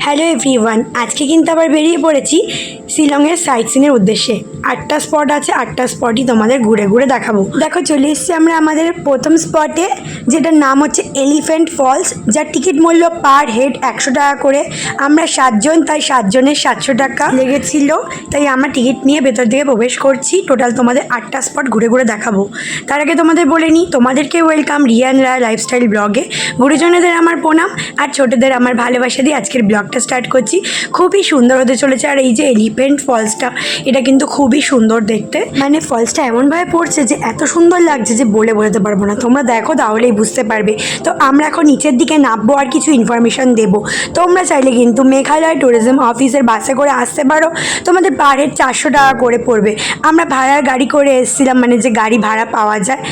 Hello everyone, আজকে কিন্তু আবার বেরিয়ে পড়েছি শিলংয়ের সাইট সিনের উদ্দেশ্যে। 8টা স্পট আছে, 8টা স্পটই তোমাদের ঘুরে ঘুরে দেখাবো। দেখো, চলে এসেছি আমরা আমাদের প্রথম স্পটে, যেটার নাম হচ্ছে এলিফ্যান্ট ফলস, যার টিকিট মূল্য পার হেড 100 টাকা করে। আমরা 7 জন, তাই 7 জনের 700 টাকা লেগেছিল। তাই আমরা টিকিট নিয়ে ভেতর দিকে প্রবেশ করছি। টোটাল তোমাদের 8টা স্পট ঘুরে ঘুরে দেখাবো। তার আগে তোমাদের বলে নিই, তোমাদেরকে ওয়েলকাম রিয়ান রায় লাইফস্টাইল ব্লগে। গুরুজনেদের আমার প্রণাম আর ছোটদের আমার ভালোবাসা দিয়ে আজকের ব্লগটা স্টার্ট করছি। খুবই সুন্দর হতে চলেছে। আর এই যে এলিফ্যান্ট ফলসটা, এটা কিন্তু খুবই সুন্দর দেখতে। মানে ফলসটা এমনভাবে পড়ছে যে এত সুন্দর লাগছে যে বলে বোঝাতে পারবো না। তোমরা দেখো তাহলেই বুঝতে পারবে। তো আমরা এখন নিচের দিকে নামবো আর কিছু ইনফরমেশন দেবো। তোমরা চাইলে কিন্তু মেঘালয় ট্যুরিজম অফিসের বাসে করে আসতে পারো। তোমাদের পার হেড 400 টাকা করে পড়বে। আমরা ভাড়ার গাড়ি করে এসেছিলাম, মানে যে গাড়ি ভাড়া পাওয়া যায়।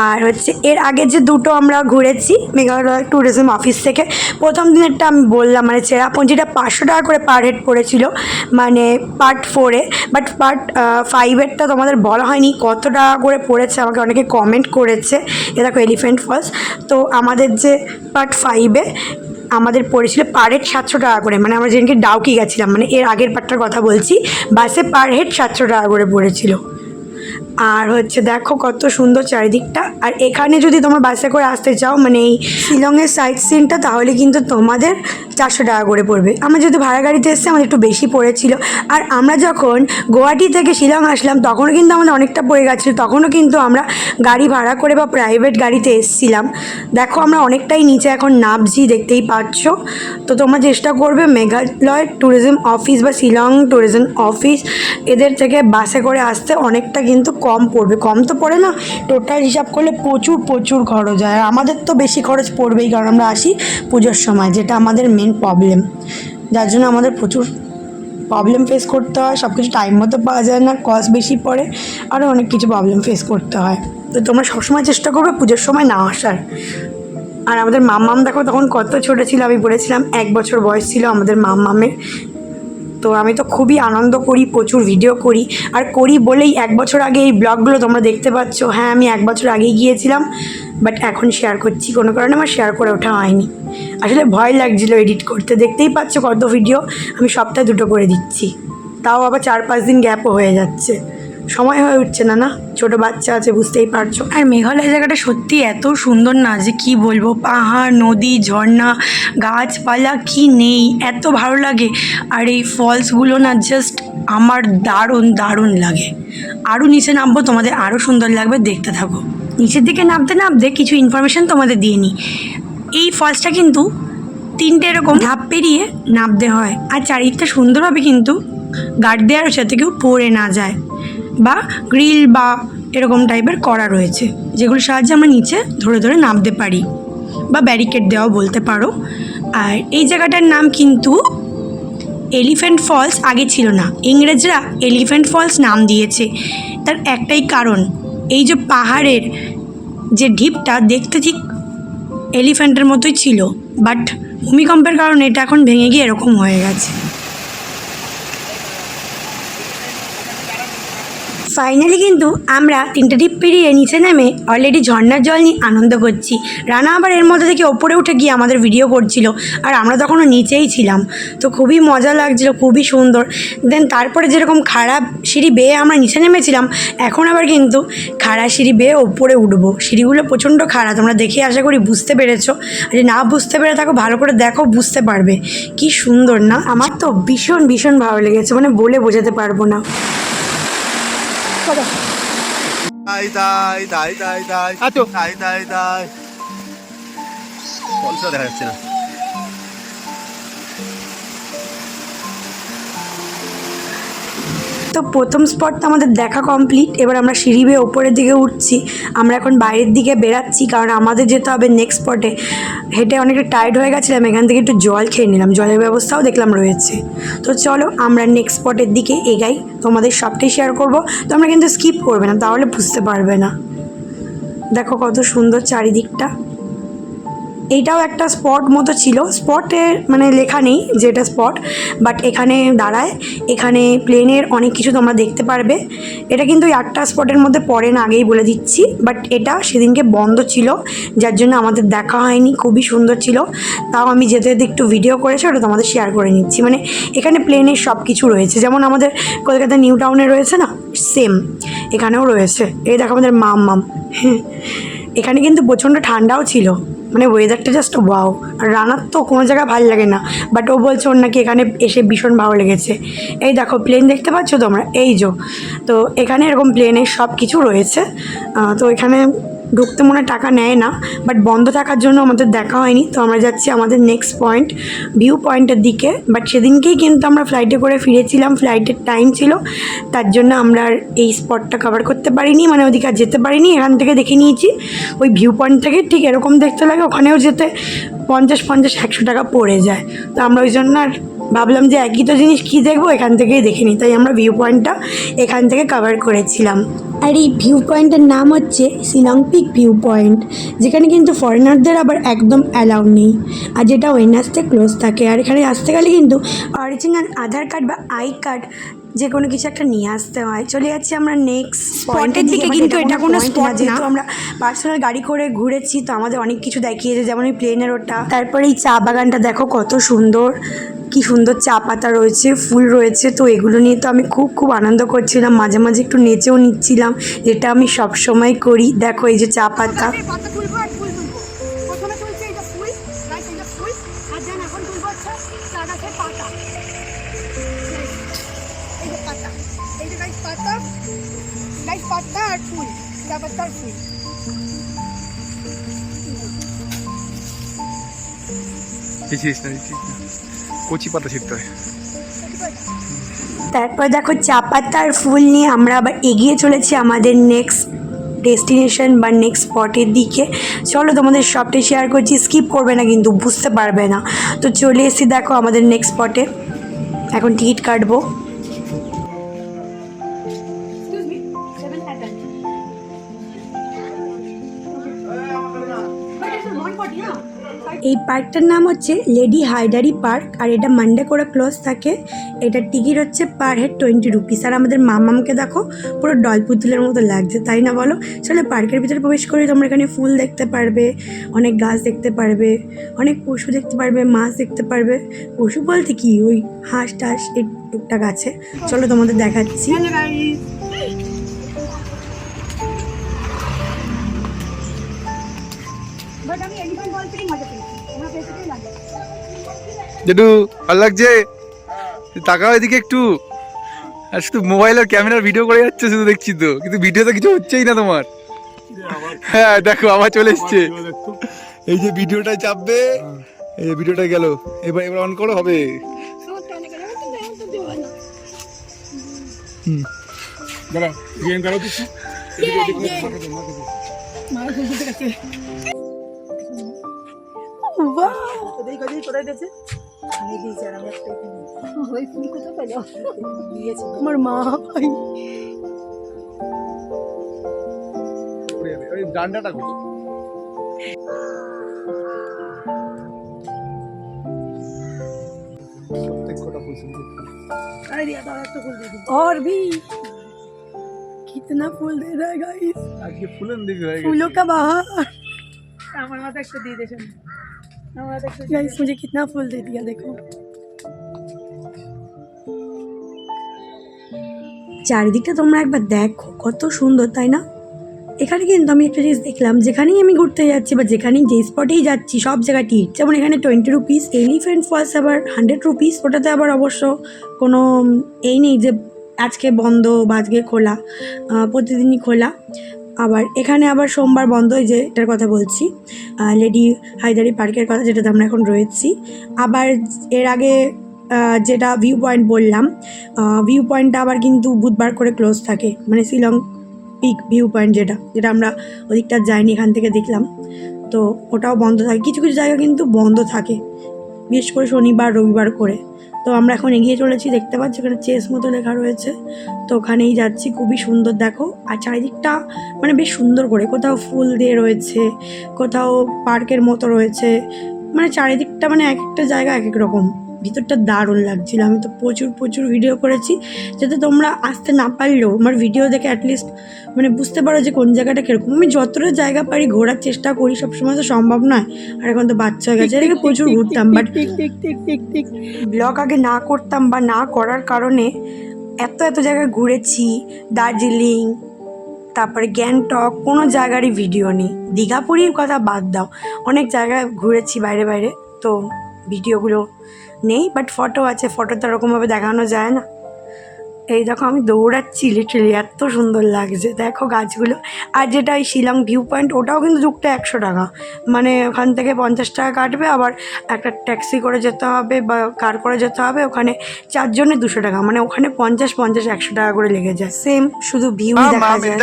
আর হচ্ছে এর আগে যে দুটো আমরা ঘুরেছি মেঘালয় ট্যুরিজম অফিস থেকে, প্রথম দিনেরটা আমি বললাম মানে চেরাপুঞ্জিটা 500 টাকা করে পার হেড পড়েছিল, মানে পার্ট 4-এ। বাট পার্ট 5-এরটা তোমাদের বলা হয়নি কত টাকা করে পড়েছে, আমাকে অনেকে কমেন্ট করেছে। এ দেখো এলিফ্যান্ট ফলস। তো আমাদের যে পার্ট 5-এ আমাদের পড়েছিল পার হেড 700 টাকা করে, মানে আমরা যেদিনকে ডাউকি গেছিলাম, মানে এর আগের পার্টটার কথা বলছি। বাসে পার হেড 700 টাকা করে পড়েছিল। আর হচ্ছে দেখো কত সুন্দর চারিদিকটা। আর এখানে যদি তোমরা বাসে করে আসতে চাও, মানে এই শিলংয়ের সাইট সিনটা, তাহলে কিন্তু তোমাদের 400 টাকা করে পড়বে। আমরা যেহেতু ভাড়া গাড়িতে এসেছি, আমাদের একটু বেশি পড়েছিল। আর আমরা যখন গুয়াহাটি থেকে শিলং আসলাম, তখনও কিন্তু আমাদের অনেকটা পড়ে গেছিলো। তখনও কিন্তু আমরা গাড়ি ভাড়া করে বা প্রাইভেট গাড়িতে এসেছিলাম। দেখো আমরা অনেকটাই নিচে এখন নামছি, দেখতেই পাচ্ছ। তো তোমরা চেষ্টা করবে মেঘালয় ট্যুরিজম অফিস বা শিলং ট্যুরিজম অফিস, এদের থেকে বাসে করে আসতে অনেকটা কিন্তু কম পড়বে। কম তো পড়ে না, টোটাল হিসাব করলে প্রচুর প্রচুর খরচ হয়। আর আমাদের তো বেশি খরচ পড়বেই, কারণ আমরা আসি পুজোর সময়, যেটা আমাদের মেন প্রবলেম। যার জন্য আমাদের প্রচুর প্রবলেম ফেস করতে হয়। সব কিছু টাইম মতো পাওয়া যায় না, কস্ট বেশি পড়ে, আরও অনেক কিছু প্রবলেম ফেস করতে হয়। তো তোমরা সবসময় চেষ্টা করবে পুজোর সময় না আসার। আর আমাদের মাম্মাম দেখো তখন কত ছোটো ছিল, আমি বলেছিলাম 1 বছর বয়স ছিল আমাদের মাম্মামের। তো আমি তো খুবই আনন্দ করি, প্রচুর ভিডিও করি। আর করি বলেই 1 বছর আগে এই ব্লগগুলো তোমরা দেখতে পাচ্ছ। হ্যাঁ, আমি 1 বছর আগেই গিয়েছিলাম, বাট এখন শেয়ার করছি। কোনো কারণে আমার শেয়ার করে ওঠা হয়নি। আসলে ভয় লাগছিলো এডিট করতে। দেখতেই পাচ্ছ কত ভিডিও আমি সপ্তাহে 2টো করে দিচ্ছি, তাও আবার 4-5 দিন গ্যাপও হয়ে যাচ্ছে। সময় হয়ে উঠছে না, ছোটো বাচ্চা আছে, বুঝতেই পারছো। আর মেঘালয় জায়গাটা সত্যি এত সুন্দর না যে কি বলবো। পাহাড়, নদী, ঝর্ণা, গাছপালা কি নেই, এত ভালো লাগে। আর এই ফলসগুলো না জাস্ট আমার দারুণ দারুণ লাগে। আরও নিচে নামবো, তোমাদের আরও সুন্দর লাগবে, দেখতে থাকো। নিচের দিকে নামতে নামতে কিছু ইনফরমেশান তোমাদের দিয়ে নিই। এই ফলসটা কিন্তু 3টে এরকম ধাপ পেরিয়ে নামতে হয়। আর চারিদিকটা সুন্দরভাবে কিন্তু গার্ড দেওয়ার, যাতে কেউ পড়ে না যায়, বা গ্রিল বা এরকম টাইপের করা রয়েছে, যেগুলোর সাহায্যে আমরা নিচে ধরে ধরে নামতে পারি, বা ব্যারিকেড দেওয়াও বলতে পারো। আর এই জায়গাটার নাম কিন্তু এলিফ্যান্ট ফলস আগে ছিল না, ইংরেজরা এলিফ্যান্ট ফলস নাম দিয়েছে। তার একটাই কারণ, এই যে পাহাড়ের যে ঢিপটা দেখতে ঠিক এলিফ্যান্টের মতোই ছিল, বাট ভূমিকম্পের কারণে এটা এখন ভেঙে গিয়ে এরকম হয়ে গেছে। ফাইনালি কিন্তু আমরা 3টে টিপ পেরিয়ে নিচে নেমে অলরেডি ঝর্ণার জল নিয়ে আনন্দ করছি। রানা আবার এর মধ্যে থেকে ওপরে উঠে গিয়ে আমাদের ভিডিও করছিল, আর আমরা তখনও নিচেই ছিলাম। তো খুবই মজা লাগছিলো, খুবই সুন্দর। দেন তারপরে যেরকম খারাপ সিঁড়ি বেয়ে আমরা নিচে নেমেছিলাম, এখন আবার কিন্তু খাড়া সিঁড়ি বেয়ে ওপরে উঠবো। সিঁড়িগুলো প্রচণ্ড খাড়া, তোমরা দেখে আশা করি বুঝতে পেরেছো। যদি না বুঝতে পেরে থাকো, ভালো করে দেখো, বুঝতে পারবে। কি সুন্দর না? আমার তো ভীষণ ভীষণ ভালো লেগেছে, মানে বলে বোঝাতে পারবো না। দাই দাই দাই দাই দাই আতো দাই দাই দাই ফলসটা দেখা যাচ্ছে না। তো প্রথম স্পটটা আমাদের দেখা কমপ্লিট। এবার আমরা সিঁড়ি বেয়ে ওপরের দিকে উঠছি। আমরা এখন বাইরের দিকে বেরাচ্ছি, কারণ আমাদের যেতে হবে নেক্সট স্পটে। হেঁটে অনেকটা টায়ার্ড হয়ে গেছিলাম, এখান থেকে একটু জল খেয়ে নিলাম, জলের ব্যবস্থাও দেখলাম রয়েছে। তো চলো আমরা নেক্সট স্পটের দিকে এগাই, তোমাদের সবটাই শেয়ার করব। তোমরা কিন্তু স্কিপ করবে না, তাহলে বুঝতে পারবে না। দেখো কত সুন্দর চারিদিকটা। এইটাও একটা স্পট মতো ছিল, স্পটে মানে লেখা নেই যে এটা স্পট, বাট এখানে দাঁড়ায়, এখানে প্লেনের অনেক কিছু তোমরা দেখতে পারবে। এটা কিন্তু ওই 8টা স্পটের মধ্যে পড়ে না, আগেই বলে দিচ্ছি, বাট এটা সেদিনকে বন্ধ ছিল যার জন্য আমাদের দেখা হয়নি। খুবই সুন্দর ছিল, তাও আমি যেতে যেতে একটু ভিডিও করেছি, ওটা তোমাদের শেয়ার করে নিচ্ছি। মানে এখানে প্লেনের সব কিছু রয়েছে, যেমন আমাদের কলকাতা নিউ টাউনে রয়েছে না, সেম এখানেও রয়েছে। এই দেখো আমাদের মাম এখানে কিন্তু প্রচণ্ড ঠান্ডাও ছিল, মানে ওয়েদারটা জাস্ট ওয়াও। আর রানার তো কোনো জায়গায় ভালো লাগে না, বাট ও বলছে ওর নাকি এখানে এসে ভীষণ ভালো লেগেছে। এই দেখো প্লেন দেখতে পাচ্ছ তোমরা, এই যে। তো এখানে এরকম প্লেনের সব কিছু রয়েছে। তো এখানে ঢুকতে মনে টাকা নেয় না, বাট বন্ধ থাকার জন্য আমাদের দেখা হয়নি। তো আমরা যাচ্ছি আমাদের নেক্সট পয়েন্ট, ভিউ পয়েন্টের দিকে। বাট সেদিনকেই কিন্তু আমরা ফ্লাইটে করে ফিরেছিলাম, ফ্লাইটের টাইম ছিল, তার জন্য আমরা আর এই স্পটটা কভার করতে পারিনি, মানে ওদিকে আর যেতে পারিনি। এখান থেকে দেখে নিয়েছি ওই ভিউ পয়েন্ট থেকে, ঠিক এরকম দেখতে লাগে, ওখানেও যেতে 50-100 টাকা পড়ে যায়। তো আমরা ওই জন্য আর ভাবলাম যে একই তো জিনিস কী দেখবো, এখান থেকেই দেখে নিই। তাই আমরা ভিউ পয়েন্টটা এখান থেকে কভার করেছিলাম। আর এই ভিউ পয়েন্টের নাম হচ্ছে শিলং পিক ভিউ পয়েন্ট, যেখানে কিন্তু ফরেনারদের আবার একদম অ্যালাউ নেই, আর যেটা ওয়েডনেসডে ক্লোজ থাকে। আর এখানে আসতে গেলে কিন্তু অরিজিনাল আধার কার্ড বা আই কার্ড যে কোনো কিছু একটা নিয়ে আসতে হয়। চলে যাচ্ছি আমরা নেক্সট স্পটের দিকে, কিন্তু এটা কোনো স্পট না, যেহেতু আমরা পার্সোনাল গাড়ি করে ঘুরেছি, তো আমাদের অনেক কিছু দেখিয়েছে, যেমন ওই প্লেনের ওটা। তারপরে এই চা বাগানটা দেখো কত সুন্দর, কি সুন্দর চা পাতা রয়েছে, ফুল রয়েছে। তো এগুলো নিয়ে তো আমি খুব খুব আনন্দ করছিলাম, মাঝে মাঝে একটু নেচেও নিচ্ছিলাম, যেটা আমি সব সময় করি। দেখো এই যে চা পাতা, পাতা আর ফুল, চা পাতা আর ফুল। কচি পাতা ছিটতে হয়। তারপর দেখো চা পাতা আর ফুল নিয়ে আমরা আবার এগিয়ে চলেছি আমাদের নেক্সট ডেস্টিনেশন বা নেক্সট স্পটের দিকে। চলো তোমাদের সবটাই শেয়ার করছি, স্কিপ করবে না কিন্তু, বুঝতে পারবে না। তো চলে এসেছি দেখো আমাদের নেক্সট স্পটে, এখন টিকিট কাটবো। এই পার্কটার নাম হচ্ছে লেডি হায়দারি পার্ক, আর এটা মানডে করে ক্লোজ থাকে। এটার টিকিট হচ্ছে পার হেড 20 রুপিস। আর আমাদের মামামকে দেখো পুরো ডল পুতুলের মতো লাগছে, তাই না বলো? চলো পার্কের ভিতরে প্রবেশ করি। তোমরা এখানে ফুল দেখতে পারবে, অনেক গাছ দেখতে পারবে, অনেক পশু দেখতে পারবে, মাছ দেখতে পারবে। পশু বলতে কি, ওই হাঁস টাস এই টুকটাক আছে। চলো তোমাদের দেখাচ্ছি। জেঠু ভালো লাগছে? তাকাও এদিকে একটু। আর শুধু মোবাইল আর ক্যামেরার ভিডিও করে যাচ্ছে শুধু, দেখছি তো, কিন্তু ভিডিওতে কিছু হচ্ছেই না তোমার। হ্যাঁ দেখো আবার চলে এসছে, এই যে ভিডিওটা চাপবে, এই যে ভিডিওটা গেল, এবার এবার অন করো, হবে। দাঁড়াও গেম করো কিছু। আমার মা ভাই ওই ডান্ডাটা কই? और भी कितना फूल दे रहा है गाइस, आज ये फूलन दिख रहा है, फूलों का बहार। हमारे माता एक दी दे गाइस मुझे कितना फूल दे दिया, देखो। চারিদিকটা তোমরা একবার দেখো কত সুন্দর, তাই না? এখানে কিন্তু আমি একটা জিনিস দেখলাম, যেখানেই আমি ঘুরতে যাচ্ছি বা যেখানেই যে স্পটেই যাচ্ছি সব জায়গায় টিকিট। যেমন এখানে 20 রুপিস, এলিফ্যান্ট ফলস আবার 100 রুপিস। ওটাতে আবার অবশ্য কোনো এই নেই যে আজকে বন্ধ বা আজকে খোলা, প্রতিদিনই খোলা। আবার এখানে আবার সোমবার বন্ধ, এই যে এটার কথা বলছি, লেডি হায়দারি পার্কের কথা, যেটাতে আমরা এখন রয়েছি। আবার এর আগে যেটা ভিউ পয়েন্ট বললাম, ভিউ পয়েন্টটা আবার কিন্তু বুধবার করে ক্লোজ থাকে, মানে শিলং পিক ভিউ পয়েন্ট যেটা যেটা আমরা ওদিকটা যাইনি, এখান থেকে দেখলাম। তো ওটাও বন্ধ থাকে, কিছু কিছু জায়গা কিন্তু বন্ধ থাকে, বিশেষ করে শনিবার রবিবার করে। তো আমরা এখন এগিয়ে চলেছি, দেখতে পাচ্ছি এখানে চেস মতো লেখা রয়েছে, তো ওখানেই যাচ্ছি। খুবই সুন্দর দেখো, আর চারিদিকটা মানে বেশ সুন্দর করে, কোথাও ফুল দিয়ে রয়েছে, কোথাও পার্কের মতো রয়েছে, মানে চারিদিকটা মানে এক একটা জায়গা এক এক রকম। ভিতরটা দারুণ লাগছিল। আমি তো প্রচুর ভিডিও করেছি, যাতে তোমরা আসতে না পারলেও আমার ভিডিও দেখে অ্যাটলিস্ট মানে বুঝতে পারো যে কোন জায়গাটা কীরকম। আমি যতটা জায়গা পারি ঘোরার চেষ্টা করি, সবসময় তো সম্ভব নয়, আর এখন তো বাচ্চা হয়ে গেছে, এটাকে প্রচুর ঘুরতাম, বাট ব্লগ আগে না করতাম বা না করার কারণে এত জায়গায় ঘুরেছি। দার্জিলিং, তারপরে গ্যাংটক, কোনো জায়গারই ভিডিও নেই। দীঘাপুরীর কথা বাদ দাও, অনেক জায়গায় ঘুরেছি বাইরে, তো ভিডিওগুলো নেই, বাট ফটো আছে। ফটো তো এরকমভাবে দেখানো যায় না। এই দেখো আমি দৌড়াচ্ছি, লিটারালি এত সুন্দর লাগছে দেখো গাছগুলো। আর যেটা ওই শিলং ভিউ পয়েন্ট, ওটাও কিন্তু ঢুকতে 100 টাকা, মানে ওখান থেকে 50 টাকা কাটবে, আবার একটা ট্যাক্সি করে যেতে হবে বা কার করে যেতে হবে, ওখানে 4 জনে 200 টাকা, মানে ওখানে 50-100 টাকা করে লেগে যায়। সেম, শুধু ভিউ দেখা যায়।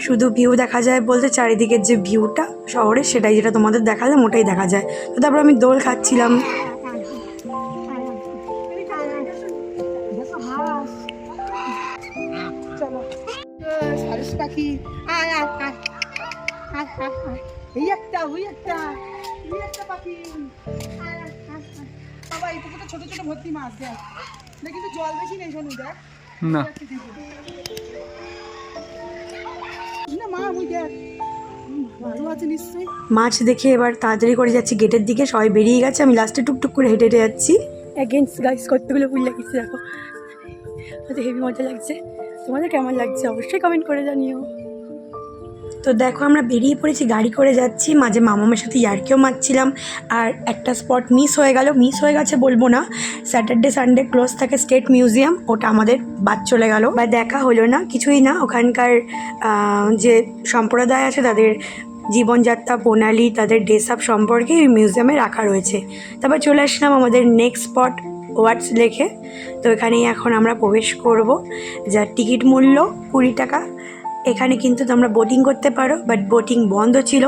শুধু ভিউ দেখা যায় বলতে চারিদিকের যে ভিউটা শহরের, সেটাই যেটা তোমাদের দেখালাম ওটাই দেখা যায়। তো তারপর আমি দোল খাচ্ছিলাম। পাখি এই একটা পাখি। বাবা এই পুকুরটা ছোট ভর্তি মাছ দেখ, কিন্তু জল বেশি নেই শোনো, দেখ না মাছ দেখে এবার তাড়াতাড়ি করে যাচ্ছি গেটের দিকে। সবাই বেরিয়ে গেছে, আমি লাস্টে টুকটুক করে হেঁটে যাচ্ছি। অ্যাগেন্স্ট গাইস কতগুলো ফুল লাগিয়েছি দেখো, হয়তো হেভি মজা লাগছে। তোমাদের কেমন লাগছে অবশ্যই কমেন্ট করে জানিও। তো দেখো আমরা বেরিয়ে পড়েছি, গাড়ি করে যাচ্ছি। মাঝে মামামের সাথে ইয়ার্কিও মারছিলাম, আর একটা স্পট মিস হয়ে গেছে বলবো না, স্যাটারডে সানডে ক্লোজ থাকে স্টেট মিউজিয়াম, ওটা আমাদের বাদ চলে গেল বা দেখা হলো না, কিছুই না। ওখানকার যে সম্প্রদায় আছে তাদের জীবনযাত্রা প্রণালী, তাদের ড্রেস আপ সম্পর্কে এই মিউজিয়ামে রাখা রয়েছে। তারপর চলে আসলাম আমাদের নেক্সট স্পট ওয়ার্ডস লেকে। তো এখানেই এখন আমরা প্রবেশ করব, যার টিকিট মূল্য 20 টাকা। এখানে কিন্তু তোমরা বোটিং করতে পারো, বাট বোটিং বন্ধ ছিল,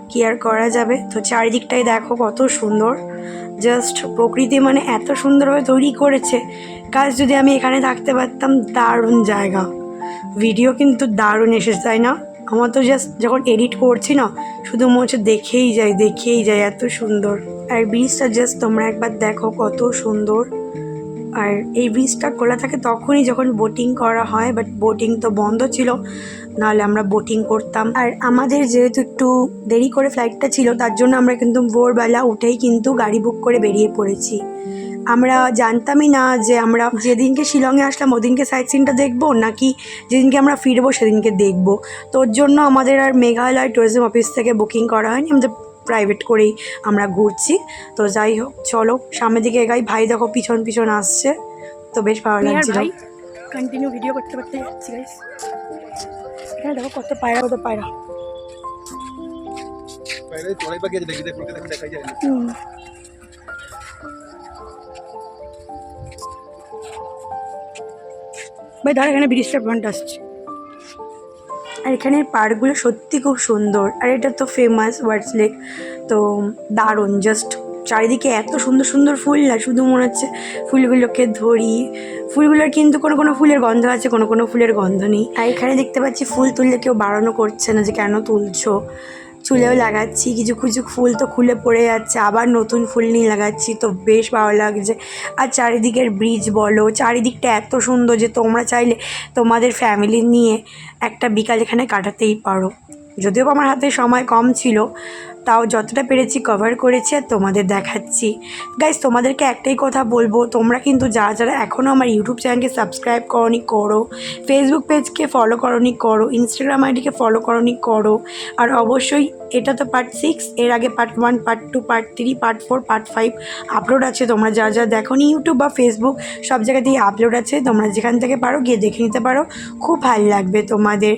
কি আর করা যাবে। তো চারিদিকটাই দেখো কত সুন্দর, জাস্ট প্রকৃতি মানে এত সুন্দরভাবে তৈরি করেছে। কাজ যদি আমি এখানে থাকতে পারতাম, দারুণ জায়গা। ভিডিও কিন্তু দারুণ এসেছে, তাই না? আমার তো জাস্ট যখন এডিট করছি না, শুধু মনে হচ্ছে দেখেই যাই, এত সুন্দর। আর ব্রিজটা জাস্ট তোমরা একবার দেখো কত সুন্দর। আর এই ব্রিজটা খোলা থাকে তখনই যখন বোটিং করা হয়, বাট বোটিং তো বন্ধ ছিল, নাহলে আমরা বোটিং করতাম। আর আমাদের যেহেতু একটু দেরি করে ফ্লাইটটা ছিল, তার জন্য আমরা কিন্তু ভোরবেলা উঠেই কিন্তু গাড়ি বুক করে বেরিয়ে পড়েছি। আমরা জানতামই না যে আমরা যেদিনকে শিলংয়ে আসলাম ওদিনকে সাইট সিনটা দেখবো, নাকি যেদিনকে আমরা ফিরবো সেদিনকে দেখবো। তোর জন্য আমাদের আর মেঘালয় ট্যুরিজম অফিস থেকে বুকিং করা হয়নি, আমাদের প্রাইভেট করেই আমরা ঘুরছি। তো যাই হোক, চলো সামনের দিকে এগাই। ভাই দেখো পিছন আসছে, তো বেশ ভালো লাগছে। ভাই কন্টিনিউ ভিডিও করতে যাচ্ছি গাইস। এখানে দেখো কত পায়রা ভাই ধর, এখানে ব্রিজটা পয়েন্ট আসছে। আর এখানের পার্কগুলো সত্যি খুব সুন্দর। আর এটা তো ফেমাস ওয়ার্ডস লেক, তো দারুণ। জাস্ট চারিদিকে এত সুন্দর ফুল, না শুধু মনে হচ্ছে ফুলগুলোকে ধরি। ফুলগুলোর কিন্তু কোনো ফুলের গন্ধ আছে, কোনো ফুলের গন্ধ নেই। আর এখানে দেখতে পাচ্ছি ফুল তুললে কেউ বারণও করছে না যে কেন তুলছো। চুলেও লাগাচ্ছি, কিছু ফুল তো খুলে পড়ে যাচ্ছে, আবার নতুন ফুল নিয়ে লাগাচ্ছি, তো বেশ ভালো লাগছে। আর চারিদিকের ব্রিজ বলো, চারিদিকটা এত সুন্দর যে তোমরা চাইলে তোমাদের ফ্যামিলি নিয়ে একটা বিকাল এখানে কাটাতেই পারো। যদিও আমার হাতে সময় কম ছিল, তাও যতটা পেরেছি কভার করেছি আর তোমাদের দেখাচ্ছি। গাইস, তোমাদেরকে একটাই কথা বলবো, তোমরা কিন্তু যারা এখনও আমার ইউটিউব চ্যানেলকে সাবস্ক্রাইব করোনি করো, ফেসবুক পেজকে ফলো করোনি করো, ইনস্টাগ্রাম আইডিকে ফলো করোনি করো। আর অবশ্যই এটা তো পার্ট 6, এর আগে part 1, part 2, part 3, part 4, part 5 upload আছে। তোমরা যা দেখোনি ইউটিউব বা ফেসবুক সব জায়গাতেই আপলোড আছে, তোমরা যেখান থেকে পারো গিয়ে দেখে নিতে পারো, খুব ভালো লাগবে তোমাদের।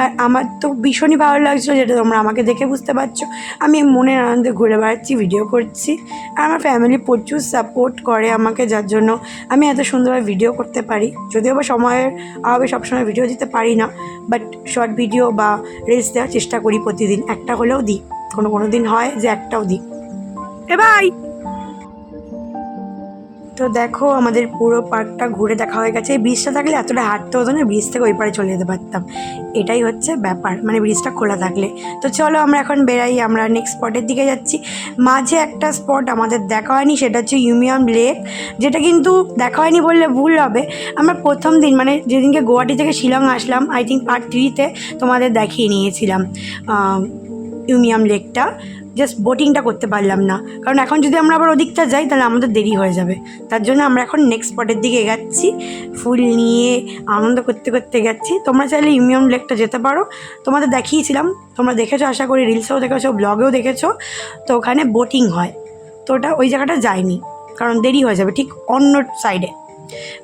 আর আমার তো ভীষণই ভালো লাগছিলো, যেটা তোমরা আমাকে দেখে বুঝতে পারছো। আমি আমি মনের আনন্দে ঘুরে বেড়াচ্ছি, ভিডিও করছি। আর আমার ফ্যামিলি প্রচুর সাপোর্ট করে আমাকে, যার জন্য আমি এত সুন্দরভাবে ভিডিও করতে পারি। যদিও বা সময়ের অভাবে সবসময় ভিডিও দিতে পারি না, বাট শর্ট ভিডিও বা রিলস দেওয়ার চেষ্টা করি প্রতিদিন, একটা হলেও দিই। কোনো দিন হয় যে একটাও দিই। ভাই তো দেখো আমাদের পুরো পার্কটা ঘুরে দেখা হয়ে গেছে। এই ব্রিজটা থাকলে এতটা হাঁটতে হতো না, ব্রিজ থেকে ওই পারে চলে যেতে পারতাম। এটাই হচ্ছে ব্যাপার, মানে ব্রিজটা খোলা থাকলে। তো চলো আমরা এখন বেরাই, আমরা নেক্সট স্পটের দিকে যাচ্ছি। মাঝে একটা স্পট আমাদের দেখা হয়নি, সেটা হচ্ছে ইউমিয়াম লেক, যেটা কিন্তু দেখা হয়নি বললে ভুল হবে। আমরা প্রথম দিন মানে যেদিনকে গুয়াহাটি থেকে শিলং আসলাম, আই থিঙ্ক পার্ট 3-তে তোমাদের দেখিয়ে নিয়েছিলাম ইউমিয়াম লেকটা। জাস্ট বোটিংটা করতে পারলাম না, কারণ এখন যদি আমরা আবার ওদিকটা যাই তাহলে আমাদের দেরি হয়ে যাবে। তার জন্য আমরা এখন নেক্সট স্পটের দিকে এগাচ্ছি, ফুল নিয়ে আনন্দ করতে করতে গেছি। তোমরা চাইলে ইউমিয়াম লেকটা যেতে পারো, তোমাদের দেখিয়েছিলাম, তোমরা দেখেছো আশা করি, রিলসেও দেখেছো, ব্লগেও দেখেছো। তো ওখানে বোটিং হয়, তো ওটা ওই জায়গাটা যায়নি কারণ দেরি হয়ে যাবে, ঠিক অন্য সাইডে।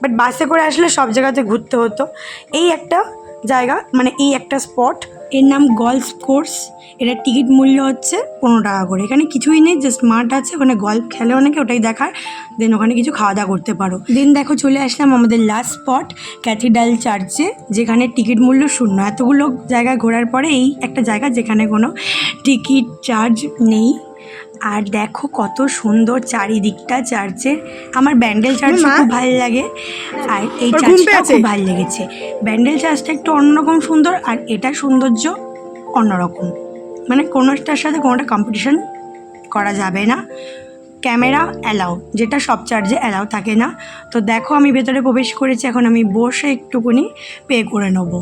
বাট বাসে করে আসলে সব জায়গাতে ঘুরতে হতো। এই একটা জায়গা, মানে এই একটা স্পট, এর নাম গলফ কোর্স। এটার টিকিট মূল্য হচ্ছে 15 টাকা করে। এখানে কিছুই নেই, জাস্ট মাঠ আছে, ওখানে গল্ফ খেলে অনেকে, ওটাই দেখার। দেন ওখানে কিছু খাওয়া দাওয়া করতে পারো। দেন দেখো চলে আসলাম আমাদের লাস্ট স্পট ক্যাথিড্রাল চার্চে, যেখানে টিকিট মূল্য 0। এতগুলো জায়গায় ঘোরার পরে এই একটা জায়গা যেখানে কোনো টিকিট চার্জ নেই। আর দেখো কত সুন্দর চারিদিকটা চার্চের। আমার ব্যান্ডেল চার্চ খুব ভালো লাগে, আর এই চার্চটা খুব ভালো লেগেছে। ব্যান্ডেল চার্চটা একটু অন্যরকম সুন্দর, আর এটার সৌন্দর্য অন্যরকম, মানে কোনোটার সাথে কোনোটা কম্পিটিশন করা যাবে না। ক্যামেরা অ্যালাউ, যেটা সব চার্জে অ্যালাউ থাকে না। তো দেখো আমি ভেতরে প্রবেশ করেছি, এখন আমি বসে একটুখানি পে করে নেবো।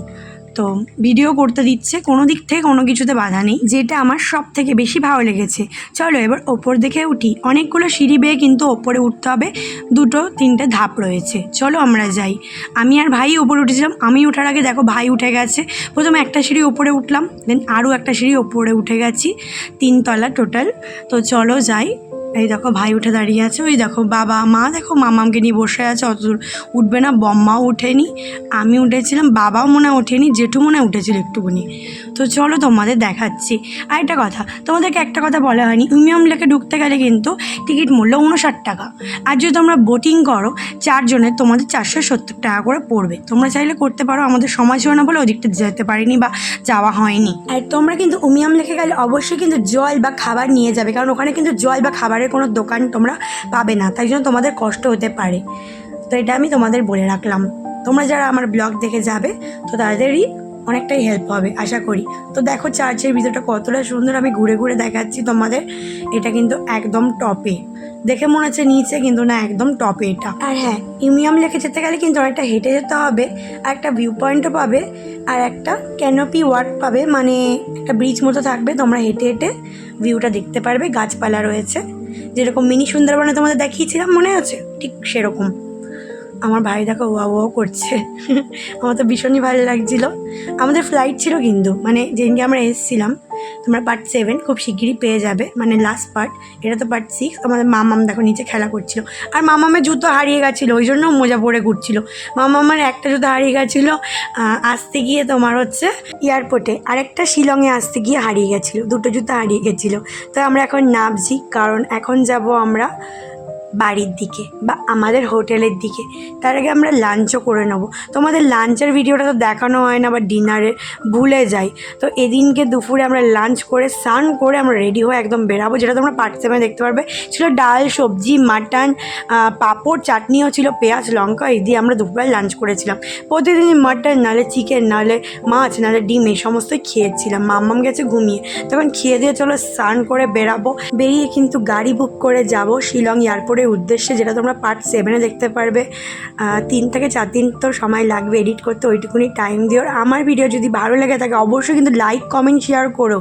তো ভিডিও করতে দিচ্ছে, কোনো দিক থেকে কোনো কিছুতে বাধা নেই, যেটা আমার সব থেকে বেশি ভালো লেগেছে। চলো এবার ওপর দিকে উঠি। অনেকগুলো সিঁড়ি বেয়ে কিন্তু ওপরে উঠতে হবে, 2-3টে ধাপ রয়েছে। চলো আমরা যাই। আমি আর ভাই ওপরে উঠেছিলাম, আমি ওঠার আগে দেখো ভাই উঠে গেছে। প্রথমে একটা সিঁড়ি ওপরে উঠলাম, দেন আরও একটা সিঁড়ি ওপরে উঠে গেছি, 3 তলা টোটাল। তো চলো যাই। এই দেখো ভাই উঠে দাঁড়িয়ে আছে, ওই দেখো বাবা মা, দেখো মামামকে নিয়ে বসে আছে, অত দূর উঠবে না। বম্মাও ওঠেনি, আমি উঠেছিলাম, বাবাও মনে ওঠেনি, জেঠু মনে উঠেছিল একটুখানি। তো চলো তোমাদের দেখাচ্ছি। আর একটা কথা, তোমাদেরকে একটা কথা বলা হয়নি, ইউমিয়াম লেকে ঢুকতে গেলে কিন্তু টিকিট মূল্য 59 টাকা। আর যদি তোমরা বোটিং করো 4 জনের, তোমাদের 470 টাকা করে পড়বে। তোমরা চাইলে করতে পারো, আমাদের সময় ছিল না বলে ওদিকটা যেতে পারিনি বা যাওয়া হয়নি। আর তোমরা কিন্তু ইউমিয়াম লেকে গেলে অবশ্যই কিন্তু জল বা খাবার নিয়ে যাবে, কারণ ওখানে কিন্তু জল বা খাবারের কোনো দোকান তোমরা পাবে না, তাই জন্য তোমাদের কষ্ট হতে পারে। তো এটা আমি তোমাদের বলে রাখলাম। তোমরা যারা আমার ব্লগ দেখে যাবে তো তাদেরই অনেকটাই হেল্প হবে আশা করি। তো দেখো চার্চের ভিতরটা কতটা সুন্দর, আমি ঘুরে ঘুরে দেখাচ্ছি তোমাদের। এটা কিন্তু একদম টপে, দেখে মনে হচ্ছে নিচে, কিন্তু না, একদম টপে এটা। আর হ্যাঁ, ইউমিয়াম লেকে যেতে গেলে কিন্তু অনেকটা হেঁটে যেতে হবে, আর একটা ভিউ পয়েন্টও পাবে, আর একটা ক্যানোপি ওয়াক পাবে, মানে একটা ব্রিজ মতো থাকবে, তোমরা হেঁটে হেঁটে ভিউটা দেখতে পারবে। গাছপালা রয়েছে, যেরকম মিনি সুন্দরবনে তোমাদের দেখিয়েছিলাম মনে আছে, ঠিক সেরকম। আমার ভাই দেখো ওয়া ওয়াও করছে আমার তো ভীষণই ভালো লাগছিলো। আমাদের ফ্লাইট ছিল কিন্তু, মানে যেদিনকে আমরা এসেছিলাম, তোমরা পার্ট 7 খুব শিগগিরই পেয়ে যাবে, মানে লাস্ট পার্ট। এটা তো পার্ট 6। আমাদের মামাম দেখো নিচে খেলা করছিল, আর মামামের জুতো হারিয়ে গেছিলো, ওই জন্য মজা পড়ে ঘুরছিল। মামামের একটা জুতো হারিয়ে গেছিলো আসতে গিয়ে তোমার হচ্ছে এয়ারপোর্টে, আর একটা শিলংয়ে আসতে গিয়ে হারিয়ে গেছিলো, 2টো জুতো হারিয়ে গেছিলো। তো আমরা এখন নামছি, কারণ এখন যাব আমরা বাড়ির দিকে বা আমাদের হোটেলের দিকে। তার আগে আমরা লাঞ্চও করে নেবো। তোমাদের লাঞ্চের ভিডিওটা তো দেখানো হয় না, বা ডিনারে ভুলে যাই। তো এদিনকে দুপুরে আমরা লাঞ্চ করে স্নান করে আমরা রেডি হয়ে একদম বেরাবো, যেটা তোমরা পার্ট 7 দেখতে পারবে। ছিল ডাল, সবজি, মাটন, পাঁপড়, চাটনিও ছিল, পেঁয়াজ লঙ্কা, এই দিয়ে আমরা দুপুরে লাঞ্চ করেছিলাম। প্রতিদিনই মাটন, নাহলে চিকেন, নাহলে মাছ, নাহলে ডিম, এই সমস্তই খেয়েছিলাম। মাম্মাম গেছে ঘুমিয়ে, তখন খেয়ে দিয়ে চলো স্নান করে বেরাবো। বেরিয়ে কিন্তু গাড়ি বুক করে যাব শিলং এয়ারপোর্টের উদ্দেশ্যে, যেটা তোমরা পার্ট 7 দেখতে পারবে। 3 থেকে 4 দিন তো সময় লাগবে এডিট করতে, ওইটুকুনি টাইম দিও। আমার ভিডিও যদি ভালো লেগে থাকে অবশ্যই কিন্তু লাইক, কমেন্ট, শেয়ার করো।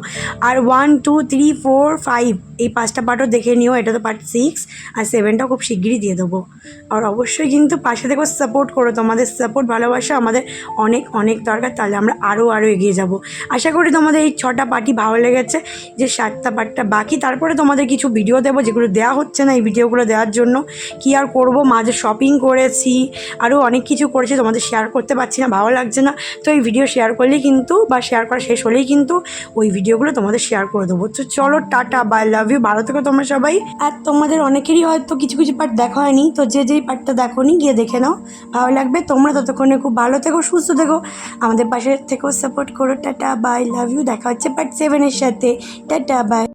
আর 1 2 3 4 5 এই 5টা পার্টও দেখে নিও, এটা তো পার্ট 6 আর 7টা খুব শিগগিরই দিয়ে দেবো। আর অবশ্যই কিন্তু পাশে থেকে সাপোর্ট করো, তোমাদের সাপোর্ট ভালোবাসা আমাদের অনেক অনেক দরকার, তাহলে আমরা আরও এগিয়ে যাব। আশা করি তোমাদের এই 6টা পার্টই ভালো লেগেছে। যে 7টা পার্টটা বাকি, তারপরে তোমাদের কিছু ভিডিও দেবো যেগুলো দেওয়া হচ্ছে না, এই ভিডিওগুলো দেওয়ার জন্য কি আর করব, মাঝে শপিং করেছি, আরও অনেক কিছু করেছি, তোমাদের শেয়ার করতে পারছি না, ভালো লাগছে না। তো এই ভিডিও শেয়ার করলেই কিন্তু, বা শেয়ার করা শেষ হলেই কিন্তু ওই ভিডিওগুলো তোমাদের শেয়ার করে দেবো। তো চলো টাটা, বাই, লাভ ইউ, ভালো থেকো তোমরা সবাই। আর তোমাদের অনেকেরই হয়তো কিছু কিছু পার্ট দেখা হয়নি, তো যে যেই পার্টটা দেখোনি গিয়ে দেখে নাও, ভালো লাগবে। তোমরা ততক্ষণে খুব ভালো থেকো, সুস্থ থেকো, আমাদের পাশে থেকেও সাপোর্ট করো। টাটা, বাই, লাভ ইউ, দেখা হচ্ছে পার্ট 7 এর সাথে। Tata, by.